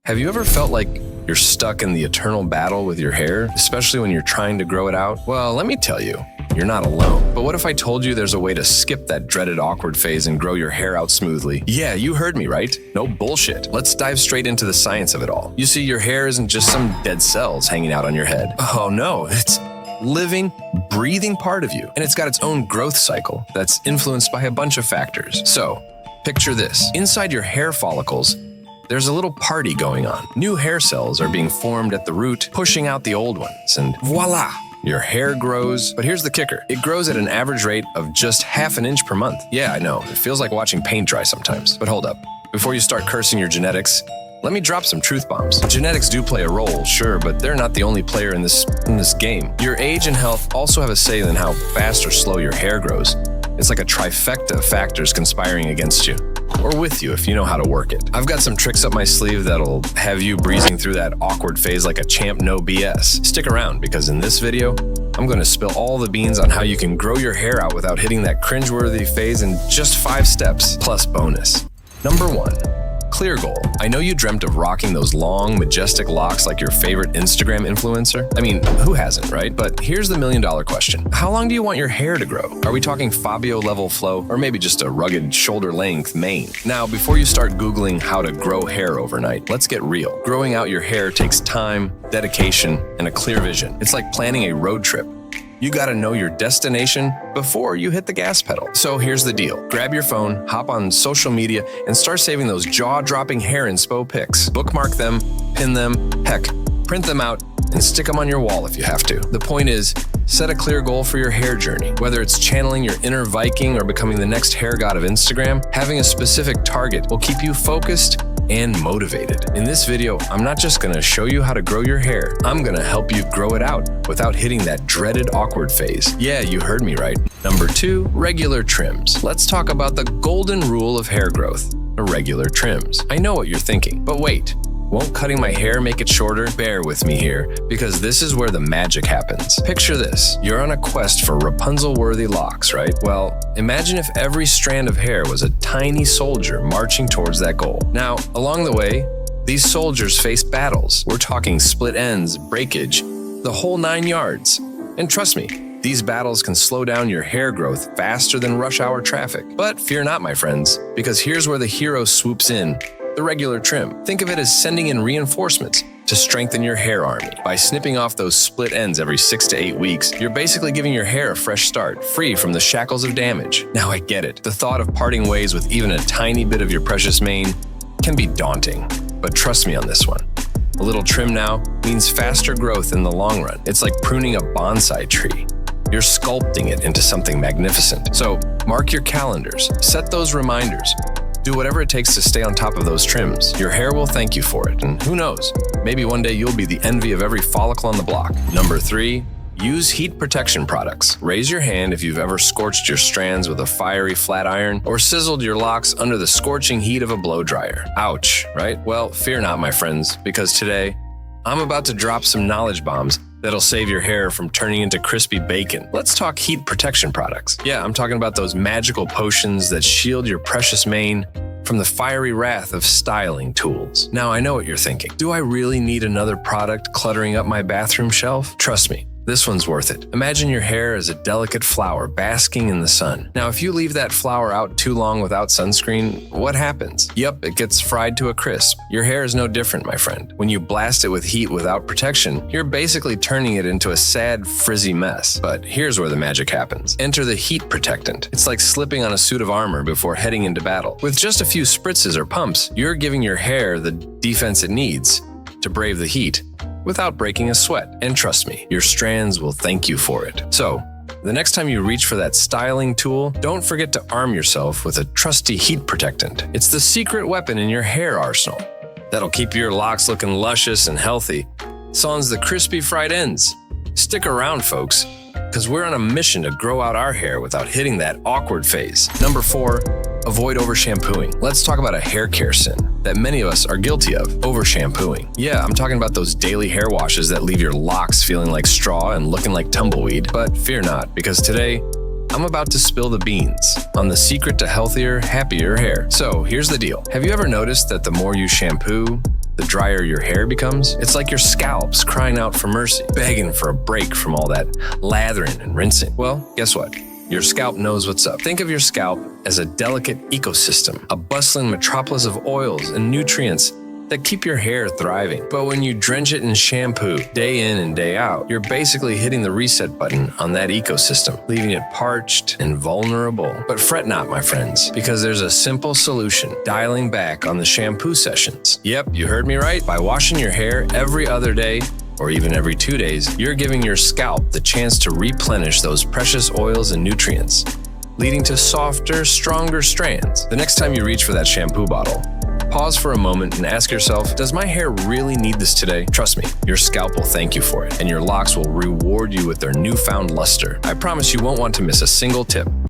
Have you ever felt like you're stuck in the eternal battle with your hair, especially when you're trying to grow it out? Well, let me tell you, you're not alone. But what if I told you there's a way to skip that dreaded awkward phase and grow your hair out smoothly? Yeah, you heard me right. No bullshit. Let's dive straight into the science of it all. You see, your hair isn't just some dead cells hanging out on your head. Oh no, it's living, breathing part of you. And it's got its own growth cycle that's influenced by a bunch of factors. So, picture this. Inside your hair follicles, there's a little party going on. New hair cells are being formed at the root, pushing out the old ones, and voila! Your hair grows. But here's the kicker. It grows at an average rate of just half an inch per month. Yeah, I know. It feels like watching paint dry sometimes. But hold up. Before you start cursing your genetics, let me drop some truth bombs. Genetics do play a role, sure, but they're not the only player in this game. Your age and health also have a say in how fast or slow your hair grows. It's like a trifecta of factors conspiring against you. Or with you if you know how to work it. I've got some tricks up my sleeve that'll have you breezing through that awkward phase like a champ, no BS. Stick around, because in this video, I'm going to spill all the beans on how you can grow your hair out without hitting that cringeworthy phase in just 5 steps, plus bonus. Number 1. Clear goal. I know you dreamt of rocking those long, majestic locks like your favorite Instagram influencer. I mean, who hasn't, right? But here's the million-dollar question. How long do you want your hair to grow? Are we talking Fabio-level flow, or maybe just a rugged shoulder-length mane? Now, before you start Googling how to grow hair overnight, let's get real. Growing out your hair takes time, dedication, and a clear vision. It's like planning a road trip. You gotta know your destination before you hit the gas pedal. So here's the deal. Grab your phone, hop on social media, and start saving those jaw-dropping hair inspo pics. Bookmark them, pin them, heck, print them out, and stick them on your wall if you have to. The point is, set a clear goal for your hair journey. Whether it's channeling your inner Viking or becoming the next hair god of Instagram, having a specific target will keep you focused and motivated. In this video, I'm not just gonna show you how to grow your hair, I'm gonna help you grow it out without hitting that dreaded awkward phase. Yeah, you heard me right. Number 2, regular trims. Let's talk about the golden rule of hair growth, irregular trims. I know what you're thinking, but wait. Won't cutting my hair make it shorter? Bear with me here, because this is where the magic happens. Picture this. You're on a quest for Rapunzel-worthy locks, right? Well, imagine if every strand of hair was a tiny soldier marching towards that goal. Now, along the way, these soldiers face battles. We're talking split ends, breakage, the whole 9 yards. And trust me, these battles can slow down your hair growth faster than rush hour traffic. But fear not, my friends, because here's where the hero swoops in. The regular trim. Think of it as sending in reinforcements to strengthen your hair army. By snipping off those split ends every 6 to 8 weeks, you're basically giving your hair a fresh start, free from the shackles of damage. Now I get it. The thought of parting ways with even a tiny bit of your precious mane can be daunting. But trust me on this one. A little trim now means faster growth in the long run. It's like pruning a bonsai tree. You're sculpting it into something magnificent. So mark your calendars, set those reminders. Do whatever it takes to stay on top of those trims. Your hair will thank you for it, and who knows, maybe one day you'll be the envy of every follicle on the block. Number 3, use heat protection products. Raise your hand if you've ever scorched your strands with a fiery flat iron or sizzled your locks under the scorching heat of a blow dryer. Ouch, right? Well, fear not, my friends, because today, I'm about to drop some knowledge bombs that'll save your hair from turning into crispy bacon. Let's talk heat protection products. Yeah, I'm talking about those magical potions that shield your precious mane from the fiery wrath of styling tools. Now, I know what you're thinking. Do I really need another product cluttering up my bathroom shelf? Trust me. This one's worth it. Imagine your hair as a delicate flower basking in the sun. Now, if you leave that flower out too long without sunscreen, what happens? Yup, it gets fried to a crisp. Your hair is no different, my friend. When you blast it with heat without protection, you're basically turning it into a sad, frizzy mess. But here's where the magic happens. Enter the heat protectant. It's like slipping on a suit of armor before heading into battle. With just a few spritzes or pumps, you're giving your hair the defense it needs to brave the heat without breaking a sweat. And trust me, your strands will thank you for it. So, the next time you reach for that styling tool, don't forget to arm yourself with a trusty heat protectant. It's the secret weapon in your hair arsenal that'll keep your locks looking luscious and healthy, sans the crispy fried ends. Stick around, folks, because we're on a mission to grow out our hair without hitting that awkward phase. Number 4, avoid over-shampooing. Let's talk about a hair care sin that many of us are guilty of, over-shampooing. Yeah, I'm talking about those daily hair washes that leave your locks feeling like straw and looking like tumbleweed. But fear not, because today, I'm about to spill the beans on the secret to healthier, happier hair. So here's the deal. Have you ever noticed that the more you shampoo, the drier your hair becomes. It's like your scalp's crying out for mercy, begging for a break from all that lathering and rinsing. Well, guess what? Your scalp knows what's up. Think of your scalp as a delicate ecosystem, a bustling metropolis of oils and nutrients that keep your hair thriving. But when you drench it in shampoo day in and day out, you're basically hitting the reset button on that ecosystem, leaving it parched and vulnerable. But fret not, my friends, because there's a simple solution: dialing back on the shampoo sessions. Yep, you heard me right. By washing your hair every other day, or even every 2 days, you're giving your scalp the chance to replenish those precious oils and nutrients, leading to softer, stronger strands. The next time you reach for that shampoo bottle, pause for a moment and ask yourself, does my hair really need this today? Trust me, your scalp will thank you for it, and your locks will reward you with their newfound luster. I promise you won't want to miss a single tip.